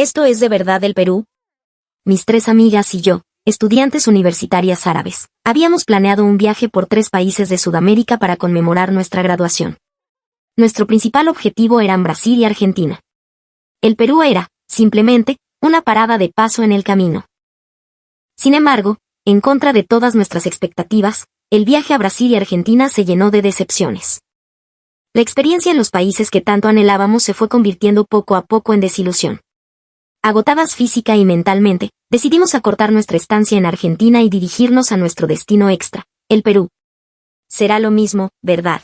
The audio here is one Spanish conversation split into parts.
¿Esto es de verdad el Perú? Mis 3 amigas y yo, estudiantes universitarias árabes, habíamos planeado un viaje por 3 países de Sudamérica para conmemorar nuestra graduación. Nuestro principal objetivo eran Brasil y Argentina. El Perú era, simplemente, una parada de paso en el camino. Sin embargo, en contra de todas nuestras expectativas, el viaje a Brasil y Argentina se llenó de decepciones. La experiencia en los países que tanto anhelábamos se fue convirtiendo poco a poco en desilusión. Agotadas física y mentalmente, decidimos acortar nuestra estancia en Argentina y dirigirnos a nuestro destino extra, el Perú. Será lo mismo, ¿verdad?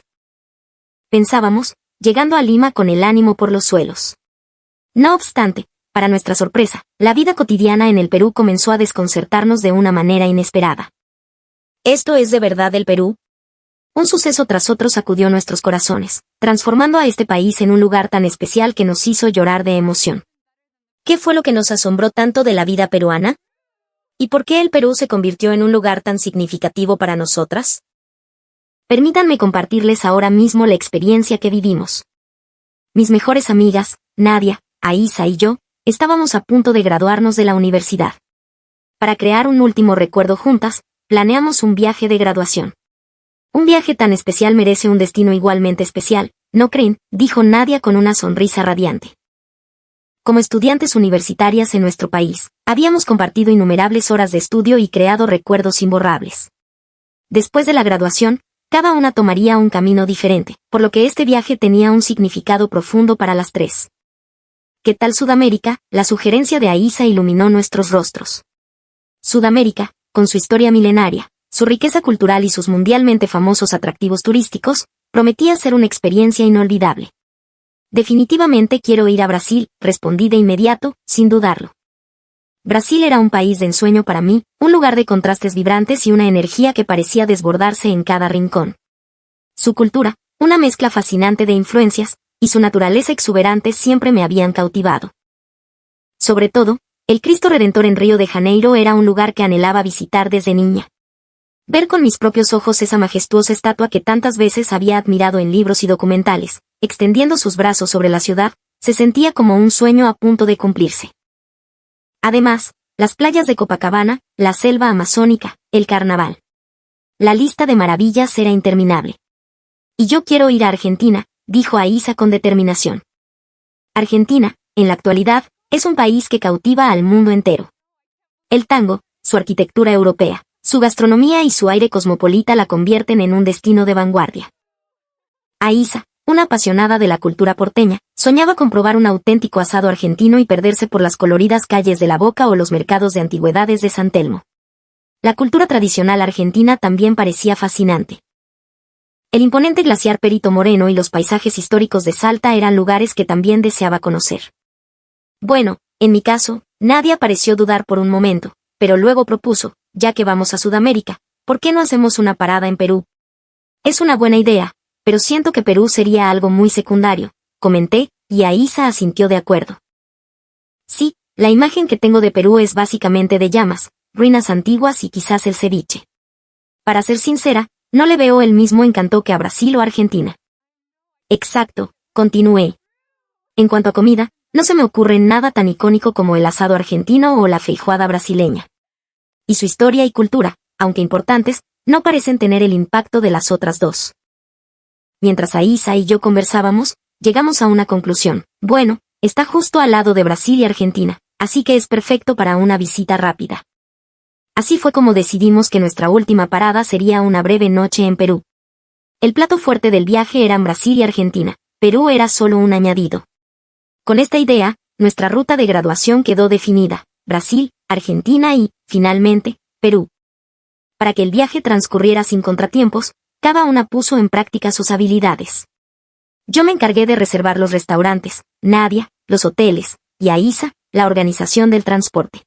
Pensábamos, llegando a Lima con el ánimo por los suelos. No obstante, para nuestra sorpresa, la vida cotidiana en el Perú comenzó a desconcertarnos de una manera inesperada. ¿Esto es de verdad el Perú? Un suceso tras otro sacudió nuestros corazones, transformando a este país en un lugar tan especial que nos hizo llorar de emoción. ¿Qué fue lo que nos asombró tanto de la vida peruana? ¿Y por qué el Perú se convirtió en un lugar tan significativo para nosotras? Permítanme compartirles ahora mismo la experiencia que vivimos. Mis mejores amigas, Nadia, Aisa y yo, estábamos a punto de graduarnos de la universidad. Para crear un último recuerdo juntas, planeamos un viaje de graduación. Un viaje tan especial merece un destino igualmente especial, ¿no creen?, dijo Nadia con una sonrisa radiante. Como estudiantes universitarias en nuestro país, habíamos compartido innumerables horas de estudio y creado recuerdos imborrables. Después de la graduación, cada una tomaría un camino diferente, por lo que este viaje tenía un significado profundo para las 3. ¿Qué tal Sudamérica? La sugerencia de Aisa iluminó nuestros rostros. Sudamérica, con su historia milenaria, su riqueza cultural y sus mundialmente famosos atractivos turísticos, prometía ser una experiencia inolvidable. Definitivamente quiero ir a Brasil, respondí de inmediato, sin dudarlo. Brasil era un país de ensueño para mí, un lugar de contrastes vibrantes y una energía que parecía desbordarse en cada rincón. Su cultura, una mezcla fascinante de influencias, y su naturaleza exuberante siempre me habían cautivado. Sobre todo, el Cristo Redentor en Río de Janeiro era un lugar que anhelaba visitar desde niña. Ver con mis propios ojos esa majestuosa estatua que tantas veces había admirado en libros y documentales, extendiendo sus brazos sobre la ciudad, se sentía como un sueño a punto de cumplirse. Además, las playas de Copacabana, la selva amazónica, el carnaval. La lista de maravillas era interminable. Y yo quiero ir a Argentina, dijo Aisa con determinación. Argentina, en la actualidad, es un país que cautiva al mundo entero. El tango, su arquitectura europea, su gastronomía y su aire cosmopolita la convierten en un destino de vanguardia. Aisa, una apasionada de la cultura porteña, soñaba con probar un auténtico asado argentino y perderse por las coloridas calles de La Boca o los mercados de antigüedades de San Telmo. La cultura tradicional argentina también parecía fascinante. El imponente glaciar Perito Moreno y los paisajes históricos de Salta eran lugares que también deseaba conocer. Bueno, en mi caso, Nadia pareció dudar por un momento, pero luego propuso, ya que vamos a Sudamérica, ¿por qué no hacemos una parada en Perú? Es una buena idea, pero siento que Perú sería algo muy secundario, comenté, y Aisa asintió de acuerdo. Sí, la imagen que tengo de Perú es básicamente de llamas, ruinas antiguas y quizás el ceviche. Para ser sincera, no le veo el mismo encanto que a Brasil o Argentina. Exacto, continué. En cuanto a comida, no se me ocurre nada tan icónico como el asado argentino o la feijoada brasileña. Y su historia y cultura, aunque importantes, no parecen tener el impacto de las otras 2. Mientras Aisa y yo conversábamos, llegamos a una conclusión. Bueno, está justo al lado de Brasil y Argentina, así que es perfecto para una visita rápida. Así fue como decidimos que nuestra última parada sería una breve noche en Perú. El plato fuerte del viaje eran Brasil y Argentina, Perú era solo un añadido. Con esta idea, nuestra ruta de graduación quedó definida, Brasil, Argentina y, finalmente, Perú. Para que el viaje transcurriera sin contratiempos, cada una puso en práctica sus habilidades. Yo me encargué de reservar los restaurantes, Nadia, los hoteles, y Aisa, la organización del transporte.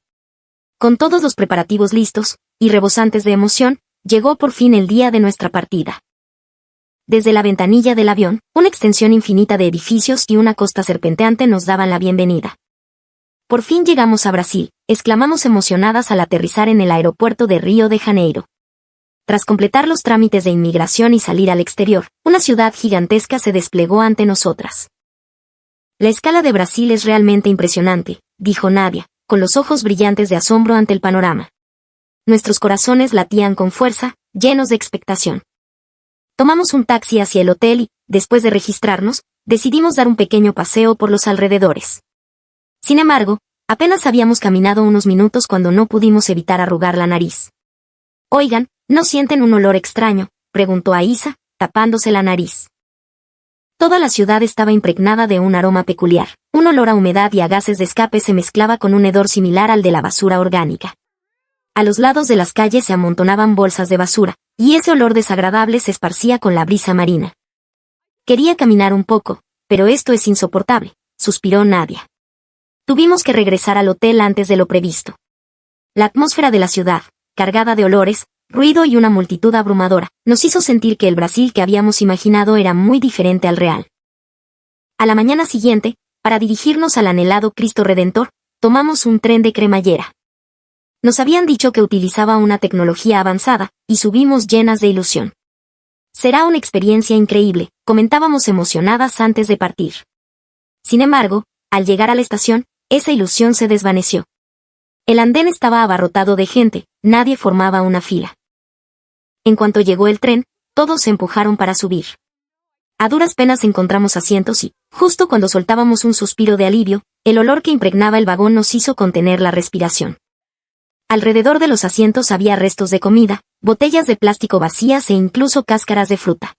Con todos los preparativos listos, y rebosantes de emoción, llegó por fin el día de nuestra partida. Desde la ventanilla del avión, una extensión infinita de edificios y una costa serpenteante nos daban la bienvenida. Por fin llegamos a Brasil, exclamamos emocionadas al aterrizar en el aeropuerto de Río de Janeiro. Tras completar los trámites de inmigración y salir al exterior, una ciudad gigantesca se desplegó ante nosotras. La escala de Brasil es realmente impresionante, dijo Nadia, con los ojos brillantes de asombro ante el panorama. Nuestros corazones latían con fuerza, llenos de expectación. Tomamos un taxi hacia el hotel y, después de registrarnos, decidimos dar un pequeño paseo por los alrededores. Sin embargo, apenas habíamos caminado unos minutos cuando no pudimos evitar arrugar la nariz. «Oigan, ¿no sienten un olor extraño?», preguntó Aísa, tapándose la nariz. Toda la ciudad estaba impregnada de un aroma peculiar. Un olor a humedad y a gases de escape se mezclaba con un hedor similar al de la basura orgánica. A los lados de las calles se amontonaban bolsas de basura, y ese olor desagradable se esparcía con la brisa marina. Quería caminar un poco, pero esto es insoportable, suspiró Nadia. Tuvimos que regresar al hotel antes de lo previsto. La atmósfera de la ciudad, cargada de olores, ruido y una multitud abrumadora, nos hizo sentir que el Brasil que habíamos imaginado era muy diferente al real. A la mañana siguiente, para dirigirnos al anhelado Cristo Redentor, tomamos un tren de cremallera. Nos habían dicho que utilizaba una tecnología avanzada, y subimos llenas de ilusión. Será una experiencia increíble, comentábamos emocionadas antes de partir. Sin embargo, al llegar a la estación, esa ilusión se desvaneció. El andén estaba abarrotado de gente, nadie formaba una fila. En cuanto llegó el tren, todos se empujaron para subir. A duras penas encontramos asientos y, justo cuando soltábamos un suspiro de alivio, el olor que impregnaba el vagón nos hizo contener la respiración. Alrededor de los asientos había restos de comida, botellas de plástico vacías e incluso cáscaras de fruta.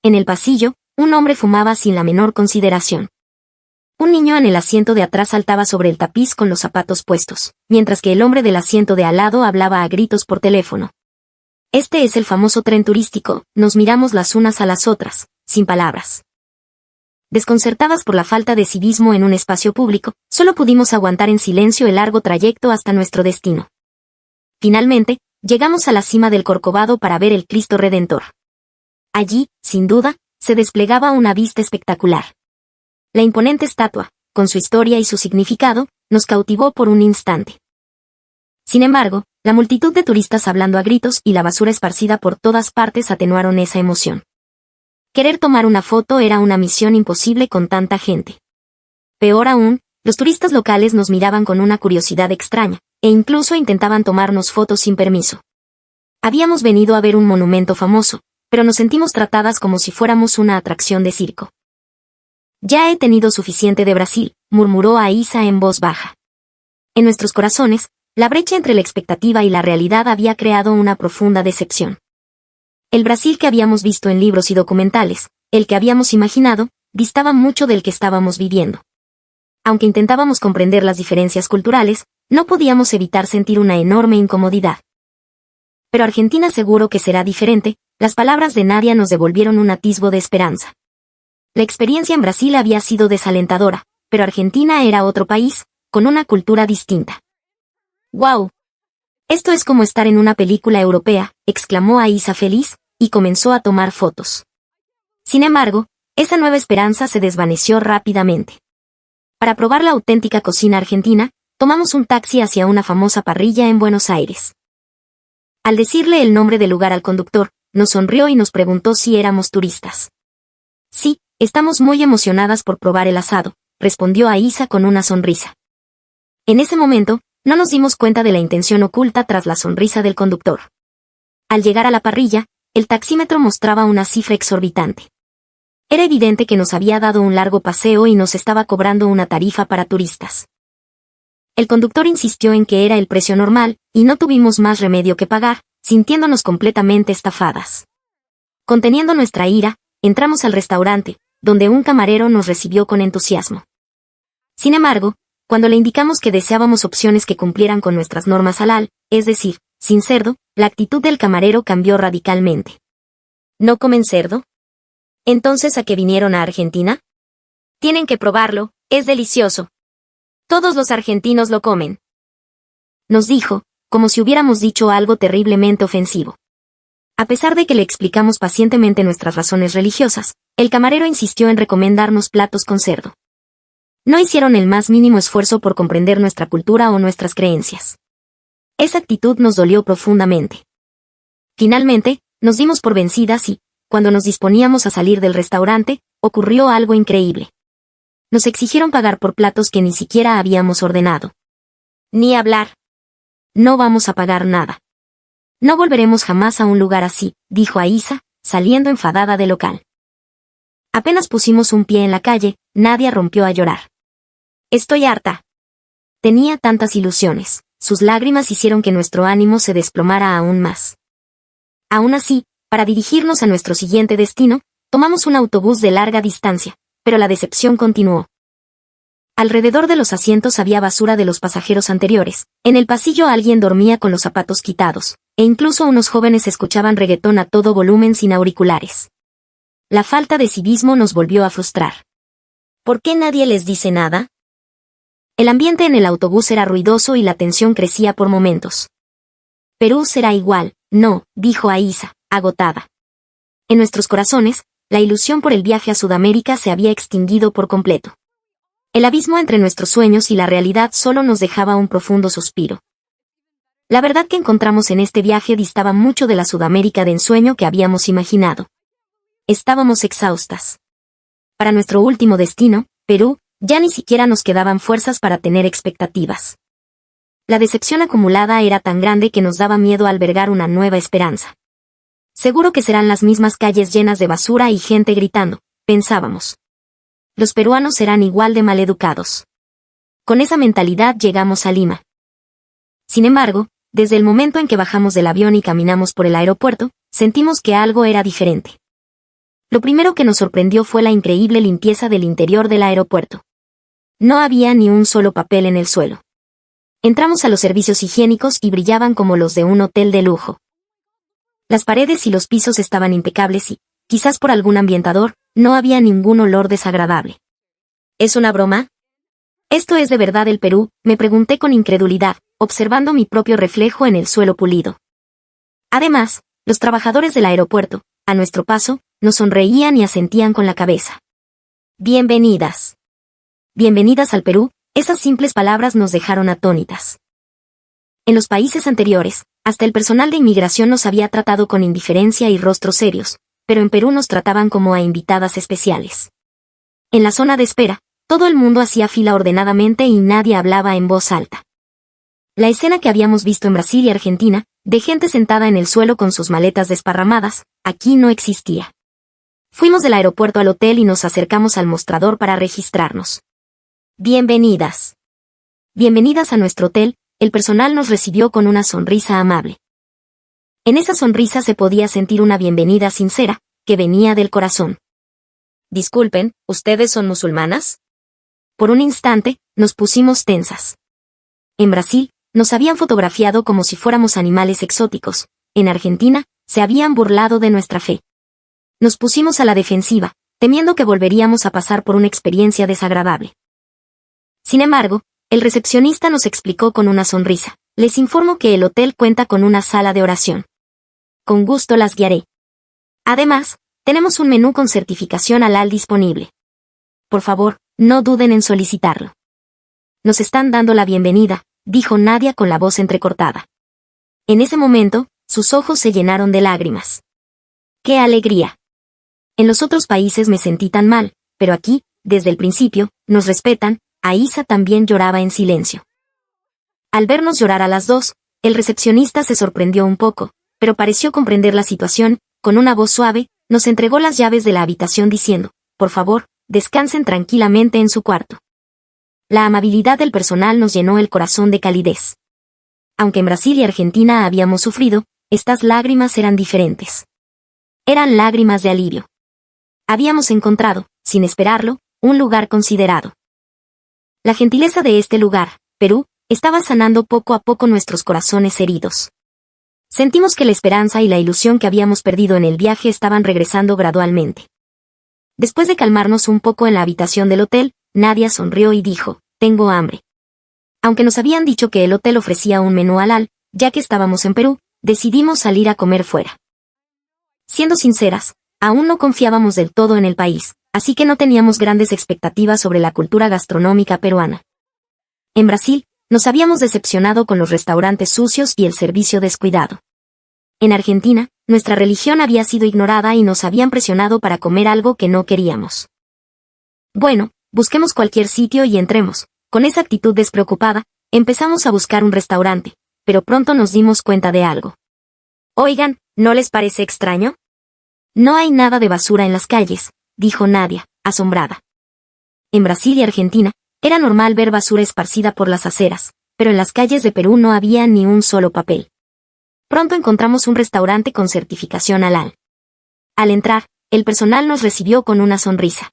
En el pasillo, un hombre fumaba sin la menor consideración. Un niño en el asiento de atrás saltaba sobre el tapiz con los zapatos puestos, mientras que el hombre del asiento de al lado hablaba a gritos por teléfono. Este es el famoso tren turístico, nos miramos las unas a las otras, sin palabras. Desconcertadas por la falta de civismo en un espacio público, solo pudimos aguantar en silencio el largo trayecto hasta nuestro destino. Finalmente, llegamos a la cima del Corcovado para ver el Cristo Redentor. Allí, sin duda, se desplegaba una vista espectacular. La imponente estatua, con su historia y su significado, nos cautivó por un instante. Sin embargo, la multitud de turistas hablando a gritos y la basura esparcida por todas partes atenuaron esa emoción. Querer tomar una foto era una misión imposible con tanta gente. Peor aún, los turistas locales nos miraban con una curiosidad extraña, e incluso intentaban tomarnos fotos sin permiso. Habíamos venido a ver un monumento famoso, pero nos sentimos tratadas como si fuéramos una atracción de circo. «Ya he tenido suficiente de Brasil», murmuró Aísa en voz baja. En nuestros corazones, la brecha entre la expectativa y la realidad había creado una profunda decepción. El Brasil que habíamos visto en libros y documentales, el que habíamos imaginado, distaba mucho del que estábamos viviendo. Aunque intentábamos comprender las diferencias culturales, no podíamos evitar sentir una enorme incomodidad. Pero Argentina seguro que será diferente, las palabras de Nadia nos devolvieron un atisbo de esperanza. La experiencia en Brasil había sido desalentadora, pero Argentina era otro país, con una cultura distinta. «¡Guau! Esto es como estar en una película europea», exclamó Aísa feliz, y comenzó a tomar fotos. Sin embargo, esa nueva esperanza se desvaneció rápidamente. Para probar la auténtica cocina argentina, tomamos un taxi hacia una famosa parrilla en Buenos Aires. Al decirle el nombre del lugar al conductor, nos sonrió y nos preguntó si éramos turistas. «Sí, estamos muy emocionadas por probar el asado», respondió Aísa con una sonrisa. En ese momento, no nos dimos cuenta de la intención oculta tras la sonrisa del conductor. Al llegar a la parrilla, el taxímetro mostraba una cifra exorbitante. Era evidente que nos había dado un largo paseo y nos estaba cobrando una tarifa para turistas. El conductor insistió en que era el precio normal, y no tuvimos más remedio que pagar, sintiéndonos completamente estafadas. Conteniendo nuestra ira, entramos al restaurante, donde un camarero nos recibió con entusiasmo. Sin embargo, cuando le indicamos que deseábamos opciones que cumplieran con nuestras normas halal, es decir, sin cerdo, la actitud del camarero cambió radicalmente. ¿No comen cerdo? ¿Entonces a qué vinieron a Argentina? Tienen que probarlo, es delicioso. Todos los argentinos lo comen. Nos dijo, como si hubiéramos dicho algo terriblemente ofensivo. A pesar de que le explicamos pacientemente nuestras razones religiosas, el camarero insistió en recomendarnos platos con cerdo. No hicieron el más mínimo esfuerzo por comprender nuestra cultura o nuestras creencias. Esa actitud nos dolió profundamente. Finalmente, nos dimos por vencidas y, cuando nos disponíamos a salir del restaurante, ocurrió algo increíble. Nos exigieron pagar por platos que ni siquiera habíamos ordenado. Ni hablar. No vamos a pagar nada. No volveremos jamás a un lugar así, dijo Aisa, saliendo enfadada del local. Apenas pusimos un pie en la calle, Nadia rompió a llorar. Estoy harta. Tenía tantas ilusiones. Sus lágrimas hicieron que nuestro ánimo se desplomara aún más. Aún así, para dirigirnos a nuestro siguiente destino, tomamos un autobús de larga distancia, pero la decepción continuó. Alrededor de los asientos había basura de los pasajeros anteriores, en el pasillo alguien dormía con los zapatos quitados, e incluso unos jóvenes escuchaban reggaetón a todo volumen sin auriculares. La falta de civismo nos volvió a frustrar. ¿Por qué nadie les dice nada? El ambiente en el autobús era ruidoso y la tensión crecía por momentos. Perú será igual, no, dijo Aisa, agotada. En nuestros corazones, la ilusión por el viaje a Sudamérica se había extinguido por completo. El abismo entre nuestros sueños y la realidad solo nos dejaba un profundo suspiro. La verdad que encontramos en este viaje distaba mucho de la Sudamérica de ensueño que habíamos imaginado. Estábamos exhaustas. Para nuestro último destino, Perú, ya ni siquiera nos quedaban fuerzas para tener expectativas. La decepción acumulada era tan grande que nos daba miedo albergar una nueva esperanza. Seguro que serán las mismas calles llenas de basura y gente gritando, pensábamos. Los peruanos serán igual de maleducados. Con esa mentalidad llegamos a Lima. Sin embargo, desde el momento en que bajamos del avión y caminamos por el aeropuerto, sentimos que algo era diferente. Lo primero que nos sorprendió fue la increíble limpieza del interior del aeropuerto. No había ni un solo papel en el suelo. Entramos a los servicios higiénicos y brillaban como los de un hotel de lujo. Las paredes y los pisos estaban impecables y, quizás por algún ambientador, no había ningún olor desagradable. ¿Es una broma? ¿Esto es de verdad el Perú?, me pregunté con incredulidad, observando mi propio reflejo en el suelo pulido. Además, los trabajadores del aeropuerto, a nuestro paso, nos sonreían y asentían con la cabeza. Bienvenidas. Bienvenidas al Perú, esas simples palabras nos dejaron atónitas. En los países anteriores, hasta el personal de inmigración nos había tratado con indiferencia y rostros serios, pero en Perú nos trataban como a invitadas especiales. En la zona de espera, todo el mundo hacía fila ordenadamente y nadie hablaba en voz alta. La escena que habíamos visto en Brasil y Argentina, de gente sentada en el suelo con sus maletas desparramadas, aquí no existía. Fuimos del aeropuerto al hotel y nos acercamos al mostrador para registrarnos. Bienvenidas. Bienvenidas a nuestro hotel, el personal nos recibió con una sonrisa amable. En esa sonrisa se podía sentir una bienvenida sincera, que venía del corazón. Disculpen, ¿ustedes son musulmanas? Por un instante, nos pusimos tensas. En Brasil, nos habían fotografiado como si fuéramos animales exóticos. En Argentina, se habían burlado de nuestra fe. Nos pusimos a la defensiva, temiendo que volveríamos a pasar por una experiencia desagradable. Sin embargo, el recepcionista nos explicó con una sonrisa. Les informo que el hotel cuenta con una sala de oración. Con gusto las guiaré. Además, tenemos un menú con certificación halal disponible. Por favor, no duden en solicitarlo. Nos están dando la bienvenida, dijo Nadia con la voz entrecortada. En ese momento, sus ojos se llenaron de lágrimas. ¡Qué alegría! En los otros países me sentí tan mal, pero aquí, desde el principio, nos respetan. Aisa también lloraba en silencio. Al vernos llorar a las dos, el recepcionista se sorprendió un poco, pero pareció comprender la situación. Con una voz suave, nos entregó las llaves de la habitación diciendo, por favor, descansen tranquilamente en su cuarto. La amabilidad del personal nos llenó el corazón de calidez. Aunque en Brasil y Argentina habíamos sufrido, estas lágrimas eran diferentes. Eran lágrimas de alivio. Habíamos encontrado, sin esperarlo, un lugar considerado. La gentileza de este lugar, Perú, estaba sanando poco a poco nuestros corazones heridos. Sentimos que la esperanza y la ilusión que habíamos perdido en el viaje estaban regresando gradualmente. Después de calmarnos un poco en la habitación del hotel, Nadia sonrió y dijo, tengo hambre. Aunque nos habían dicho que el hotel ofrecía un menú halal, ya que estábamos en Perú, decidimos salir a comer fuera. Siendo sinceras, aún no confiábamos del todo en el país, así que no teníamos grandes expectativas sobre la cultura gastronómica peruana. En Brasil, nos habíamos decepcionado con los restaurantes sucios y el servicio descuidado. En Argentina, nuestra religión había sido ignorada y nos habían presionado para comer algo que no queríamos. Bueno, busquemos cualquier sitio y entremos. Con esa actitud despreocupada, empezamos a buscar un restaurante, pero pronto nos dimos cuenta de algo. Oigan, ¿no les parece extraño? No hay nada de basura en las calles, dijo Nadia, asombrada. En Brasil y Argentina, era normal ver basura esparcida por las aceras, pero en las calles de Perú no había ni un solo papel. Pronto encontramos un restaurante con certificación halal. Al entrar, el personal nos recibió con una sonrisa.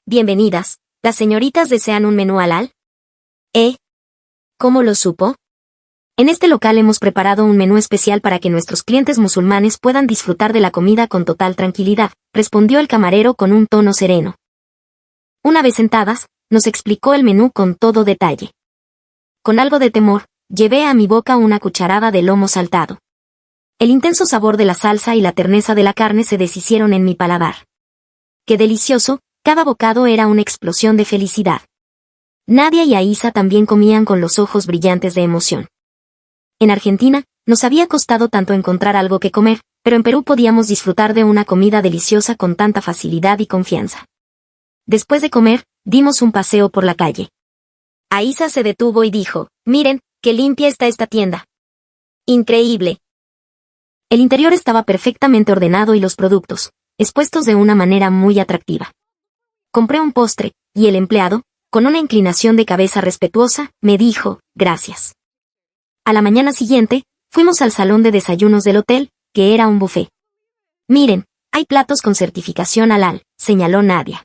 Bienvenidas, ¿las señoritas desean un menú halal? ¿Cómo lo supo? En este local hemos preparado un menú especial para que nuestros clientes musulmanes puedan disfrutar de la comida con total tranquilidad, respondió el camarero con un tono sereno. Una vez sentadas, nos explicó el menú con todo detalle. Con algo de temor, llevé a mi boca una cucharada de lomo saltado. El intenso sabor de la salsa y la terneza de la carne se deshicieron en mi paladar. ¡Qué delicioso! Cada bocado era una explosión de felicidad. Nadia y Aísa también comían con los ojos brillantes de emoción. En Argentina, nos había costado tanto encontrar algo que comer, pero en Perú podíamos disfrutar de una comida deliciosa con tanta facilidad y confianza. Después de comer, dimos un paseo por la calle. Aísa se detuvo y dijo, miren, qué limpia está esta tienda. Increíble. El interior estaba perfectamente ordenado y los productos, expuestos de una manera muy atractiva. Compré un postre, y el empleado, con una inclinación de cabeza respetuosa, me dijo, gracias. A la mañana siguiente, fuimos al salón de desayunos del hotel, que era un buffet. Miren, hay platos con certificación halal, señaló Nadia.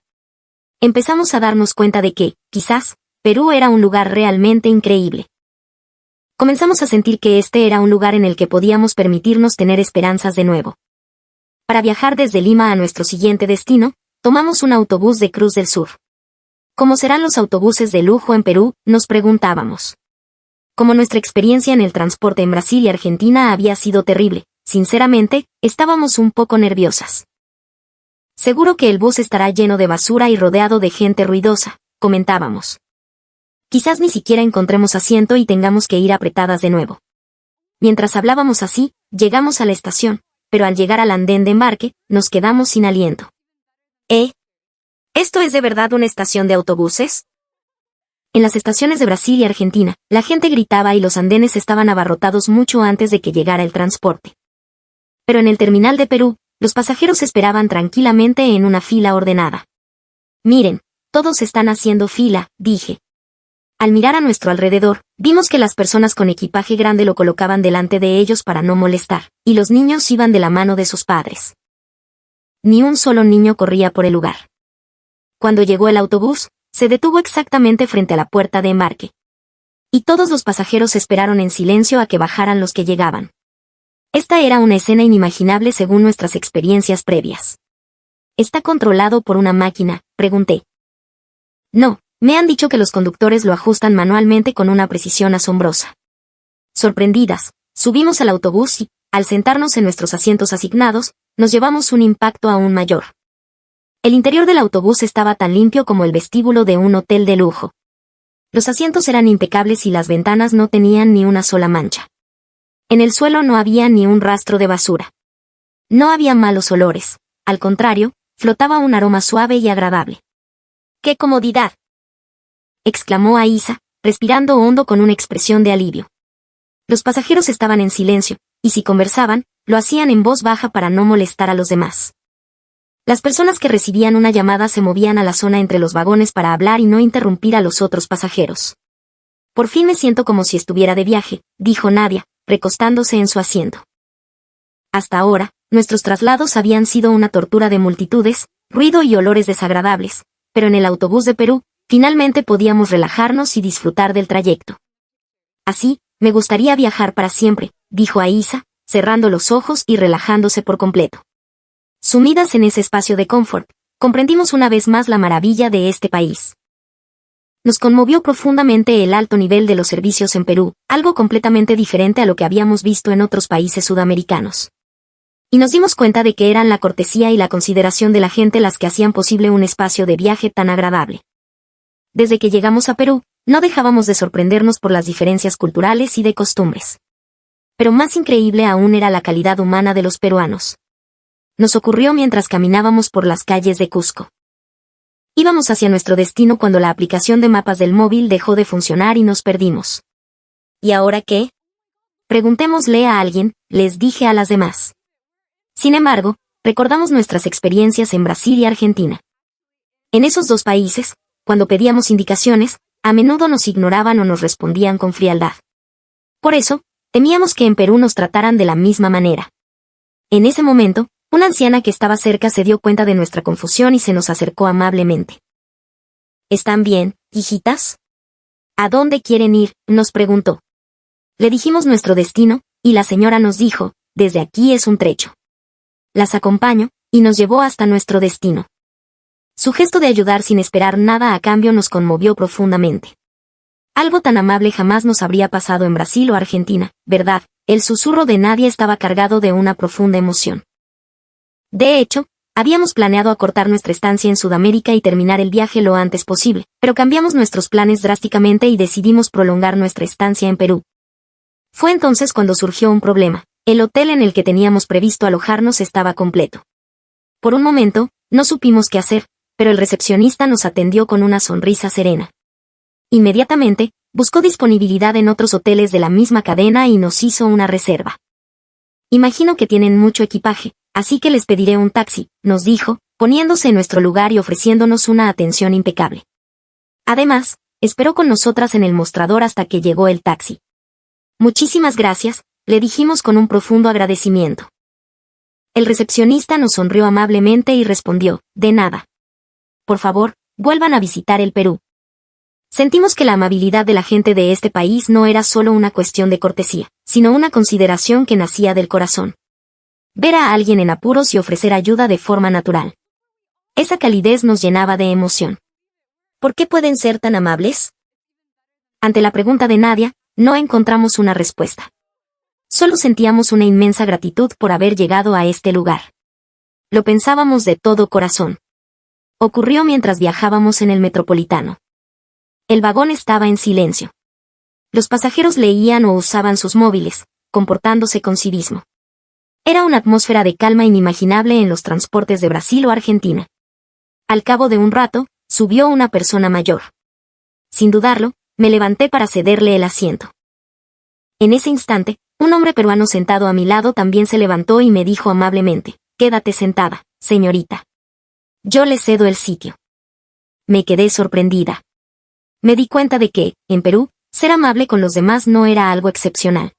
Empezamos a darnos cuenta de que, quizás, Perú era un lugar realmente increíble. Comenzamos a sentir que este era un lugar en el que podíamos permitirnos tener esperanzas de nuevo. Para viajar desde Lima a nuestro siguiente destino, tomamos un autobús de Cruz del Sur. ¿Cómo serán los autobuses de lujo en Perú?, nos preguntábamos. Como nuestra experiencia en el transporte en Brasil y Argentina había sido terrible, sinceramente, estábamos un poco nerviosas. Seguro que el bus estará lleno de basura y rodeado de gente ruidosa, comentábamos. Quizás ni siquiera encontremos asiento y tengamos que ir apretadas de nuevo. Mientras hablábamos así, llegamos a la estación, pero al llegar al andén de embarque, nos quedamos sin aliento. ¿Esto es de verdad una estación de autobuses? En las estaciones de Brasil y Argentina, la gente gritaba y los andenes estaban abarrotados mucho antes de que llegara el transporte. Pero en el terminal de Perú, los pasajeros esperaban tranquilamente en una fila ordenada. Miren, todos están haciendo fila, dije. Al mirar a nuestro alrededor, vimos que las personas con equipaje grande lo colocaban delante de ellos para no molestar, y los niños iban de la mano de sus padres. Ni un solo niño corría por el lugar. Cuando llegó el autobús, se detuvo exactamente frente a la puerta de embarque. Y todos los pasajeros esperaron en silencio a que bajaran los que llegaban. Esta era una escena inimaginable según nuestras experiencias previas. ¿Está controlado por una máquina?, pregunté. No, me han dicho que los conductores lo ajustan manualmente con una precisión asombrosa. Sorprendidas, subimos al autobús y, al sentarnos en nuestros asientos asignados, nos llevamos un impacto aún mayor. El interior del autobús estaba tan limpio como el vestíbulo de un hotel de lujo. Los asientos eran impecables y las ventanas no tenían ni una sola mancha. En el suelo no había ni un rastro de basura. No había malos olores, al contrario, flotaba un aroma suave y agradable. ¡Qué comodidad!, exclamó Aísa, respirando hondo con una expresión de alivio. Los pasajeros estaban en silencio, y si conversaban, lo hacían en voz baja para no molestar a los demás. Las personas que recibían una llamada se movían a la zona entre los vagones para hablar y no interrumpir a los otros pasajeros. Por fin me siento como si estuviera de viaje, dijo Nadia, recostándose en su asiento. Hasta ahora, nuestros traslados habían sido una tortura de multitudes, ruido y olores desagradables, pero en el autobús de Perú, finalmente podíamos relajarnos y disfrutar del trayecto. Así, me gustaría viajar para siempre, dijo Aísa, cerrando los ojos y relajándose por completo. Sumidas en ese espacio de confort, comprendimos una vez más la maravilla de este país. Nos conmovió profundamente el alto nivel de los servicios en Perú, algo completamente diferente a lo que habíamos visto en otros países sudamericanos. Y nos dimos cuenta de que eran la cortesía y la consideración de la gente las que hacían posible un espacio de viaje tan agradable. Desde que llegamos a Perú, no dejábamos de sorprendernos por las diferencias culturales y de costumbres. Pero más increíble aún era la calidad humana de los peruanos. Nos ocurrió mientras caminábamos por las calles de Cusco. Íbamos hacia nuestro destino cuando la aplicación de mapas del móvil dejó de funcionar y nos perdimos. ¿Y ahora qué? Preguntémosle a alguien, les dije a las demás. Sin embargo, recordamos nuestras experiencias en Brasil y Argentina. En esos dos países, cuando pedíamos indicaciones, a menudo nos ignoraban o nos respondían con frialdad. Por eso, temíamos que en Perú nos trataran de la misma manera. En ese momento, una anciana que estaba cerca se dio cuenta de nuestra confusión y se nos acercó amablemente. ¿Están bien, hijitas? ¿A dónde quieren ir?, nos preguntó. Le dijimos nuestro destino, y la señora nos dijo, desde aquí es un trecho. Las acompaño, y nos llevó hasta nuestro destino. Su gesto de ayudar sin esperar nada a cambio nos conmovió profundamente. Algo tan amable jamás nos habría pasado en Brasil o Argentina, ¿verdad? El susurro de Nadia estaba cargado de una profunda emoción. De hecho, habíamos planeado acortar nuestra estancia en Sudamérica y terminar el viaje lo antes posible, pero cambiamos nuestros planes drásticamente y decidimos prolongar nuestra estancia en Perú. Fue entonces cuando surgió un problema. El hotel en el que teníamos previsto alojarnos estaba completo. Por un momento, no supimos qué hacer, pero el recepcionista nos atendió con una sonrisa serena. Inmediatamente, buscó disponibilidad en otros hoteles de la misma cadena y nos hizo una reserva. Imagino que tienen mucho equipaje, así que les pediré un taxi, nos dijo, poniéndose en nuestro lugar y ofreciéndonos una atención impecable. Además, esperó con nosotras en el mostrador hasta que llegó el taxi. Muchísimas gracias, le dijimos con un profundo agradecimiento. El recepcionista nos sonrió amablemente y respondió, de nada. Por favor, vuelvan a visitar el Perú. Sentimos que la amabilidad de la gente de este país no era solo una cuestión de cortesía, sino una consideración que nacía del corazón. Ver a alguien en apuros y ofrecer ayuda de forma natural. Esa calidez nos llenaba de emoción. ¿Por qué pueden ser tan amables? Ante la pregunta de Nadia, no encontramos una respuesta. Solo sentíamos una inmensa gratitud por haber llegado a este lugar. Lo pensábamos de todo corazón. Ocurrió mientras viajábamos en el Metropolitano. El vagón estaba en silencio. Los pasajeros leían o usaban sus móviles, comportándose con civismo. Era una atmósfera de calma inimaginable en los transportes de Brasil o Argentina. Al cabo de un rato, subió una persona mayor. Sin dudarlo, me levanté para cederle el asiento. En ese instante, un hombre peruano sentado a mi lado también se levantó y me dijo amablemente, «Quédate sentada, señorita». Yo le cedo el sitio. Me quedé sorprendida. Me di cuenta de que, en Perú, ser amable con los demás no era algo excepcional.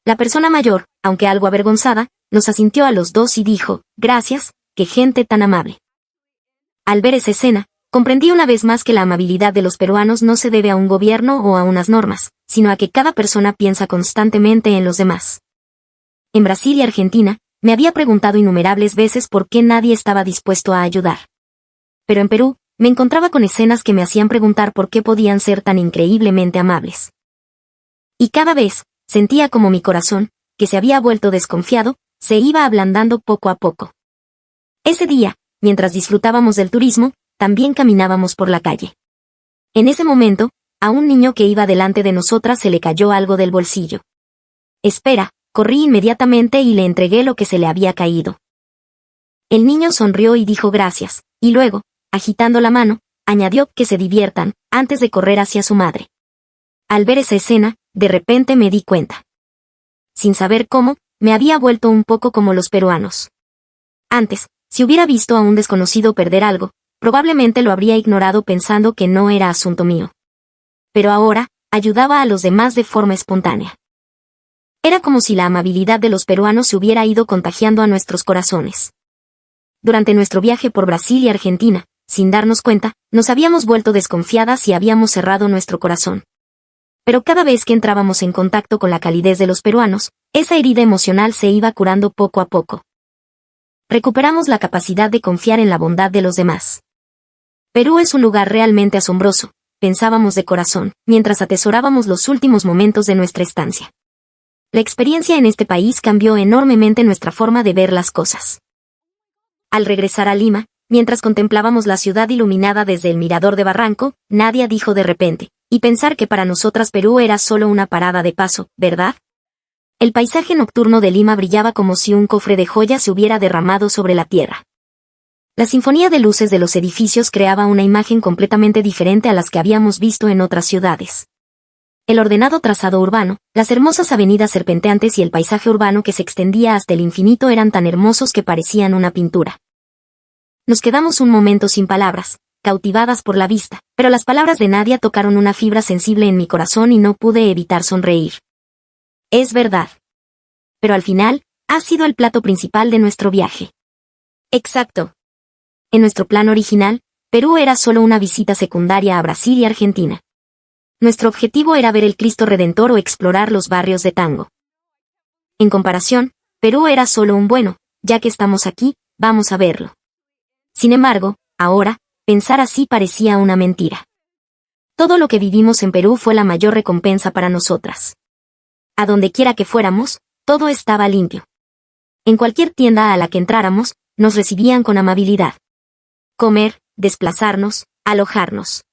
La persona mayor, aunque algo avergonzada, nos asintió a los dos y dijo, «Gracias, qué gente tan amable». Al ver esa escena, comprendí una vez más que la amabilidad de los peruanos no se debe a un gobierno o a unas normas, sino a que cada persona piensa constantemente en los demás. En Brasil y Argentina, me había preguntado innumerables veces por qué nadie estaba dispuesto a ayudar. Pero en Perú, me encontraba con escenas que me hacían preguntar por qué podían ser tan increíblemente amables. Y cada vez, sentía como mi corazón, que se había vuelto desconfiado, se iba ablandando poco a poco. Ese día, mientras disfrutábamos del turismo, también caminábamos por la calle. En ese momento, a un niño que iba delante de nosotras se le cayó algo del bolsillo. «Espera», corrí inmediatamente y le entregué lo que se le había caído. El niño sonrió y dijo gracias, y luego, agitando la mano, añadió que se diviertan, antes de correr hacia su madre. Al ver esa escena, de repente me di cuenta. Sin saber cómo, me había vuelto un poco como los peruanos. Antes, si hubiera visto a un desconocido perder algo, probablemente lo habría ignorado pensando que no era asunto mío. Pero ahora, ayudaba a los demás de forma espontánea. Era como si la amabilidad de los peruanos se hubiera ido contagiando a nuestros corazones. Durante nuestro viaje por Brasil y Argentina, sin darnos cuenta, nos habíamos vuelto desconfiadas y habíamos cerrado nuestro corazón. Pero cada vez que entrábamos en contacto con la calidez de los peruanos, esa herida emocional se iba curando poco a poco. Recuperamos la capacidad de confiar en la bondad de los demás. Perú es un lugar realmente asombroso, pensábamos de corazón, mientras atesorábamos los últimos momentos de nuestra estancia. La experiencia en este país cambió enormemente nuestra forma de ver las cosas. Al regresar a Lima, mientras contemplábamos la ciudad iluminada desde el mirador de Barranco, Nadia dijo de repente, y pensar que para nosotras Perú era solo una parada de paso, ¿verdad? El paisaje nocturno de Lima brillaba como si un cofre de joyas se hubiera derramado sobre la tierra. La sinfonía de luces de los edificios creaba una imagen completamente diferente a las que habíamos visto en otras ciudades. El ordenado trazado urbano, las hermosas avenidas serpenteantes y el paisaje urbano que se extendía hasta el infinito eran tan hermosos que parecían una pintura. Nos quedamos un momento sin palabras, cautivadas por la vista, pero las palabras de Nadia tocaron una fibra sensible en mi corazón y no pude evitar sonreír. Es verdad. Pero al final, ha sido el plato principal de nuestro viaje. Exacto. En nuestro plan original, Perú era solo una visita secundaria a Brasil y Argentina. Nuestro objetivo era ver el Cristo Redentor o explorar los barrios de tango. En comparación, Perú era solo un bueno, ya que estamos aquí, vamos a verlo. Sin embargo, ahora, pensar así parecía una mentira. Todo lo que vivimos en Perú fue la mayor recompensa para nosotras. A donde quiera que fuéramos, todo estaba limpio. En cualquier tienda a la que entráramos, nos recibían con amabilidad. Comer, desplazarnos, alojarnos.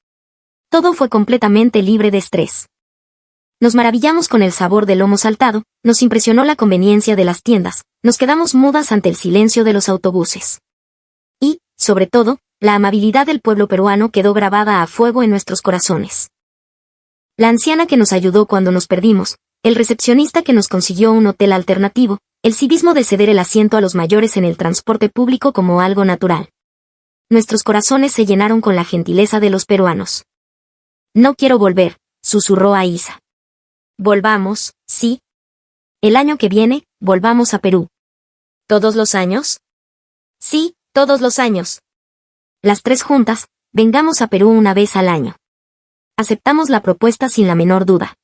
Todo fue completamente libre de estrés. Nos maravillamos con el sabor del lomo saltado, nos impresionó la conveniencia de las tiendas, nos quedamos mudas ante el silencio de los autobuses. Y, sobre todo, la amabilidad del pueblo peruano quedó grabada a fuego en nuestros corazones. La anciana que nos ayudó cuando nos perdimos, el recepcionista que nos consiguió un hotel alternativo, el civismo de ceder el asiento a los mayores en el transporte público como algo natural. Nuestros corazones se llenaron con la gentileza de los peruanos. No quiero volver, susurró a Isa. Volvamos, sí. El año que viene, volvamos a Perú. ¿Todos los años? Sí, todos los años. Las tres juntas, vengamos a Perú una vez al año. Aceptamos la propuesta sin la menor duda.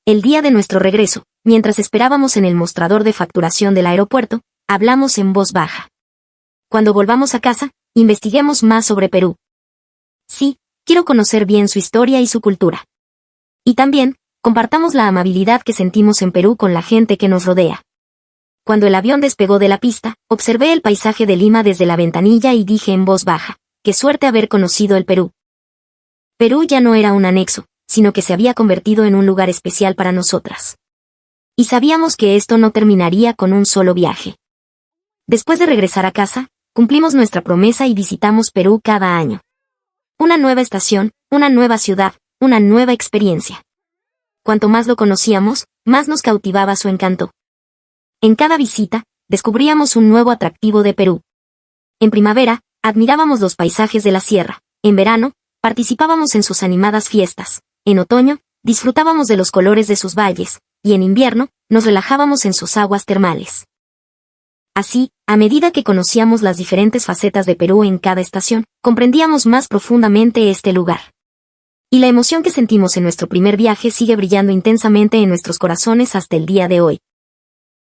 El día de nuestro regreso, mientras esperábamos en el mostrador de facturación del aeropuerto, hablamos en voz baja. Cuando volvamos a casa, investiguemos más sobre Perú. Sí, quiero conocer bien su historia y su cultura. Y también, compartamos la amabilidad que sentimos en Perú con la gente que nos rodea. Cuando el avión despegó de la pista, observé el paisaje de Lima desde la ventanilla y dije en voz baja, qué suerte haber conocido el Perú. Perú ya no era un anexo, sino que se había convertido en un lugar especial para nosotras. Y sabíamos que esto no terminaría con un solo viaje. Después de regresar a casa, cumplimos nuestra promesa y visitamos Perú cada año. Una nueva estación, una nueva ciudad, una nueva experiencia. Cuanto más lo conocíamos, más nos cautivaba su encanto. En cada visita, descubríamos un nuevo atractivo de Perú. En primavera, admirábamos los paisajes de la sierra. En verano, participábamos en sus animadas fiestas. En otoño, disfrutábamos de los colores de sus valles. Y en invierno, nos relajábamos en sus aguas termales. Así, a medida que conocíamos las diferentes facetas de Perú en cada estación, comprendíamos más profundamente este lugar. Y la emoción que sentimos en nuestro primer viaje sigue brillando intensamente en nuestros corazones hasta el día de hoy.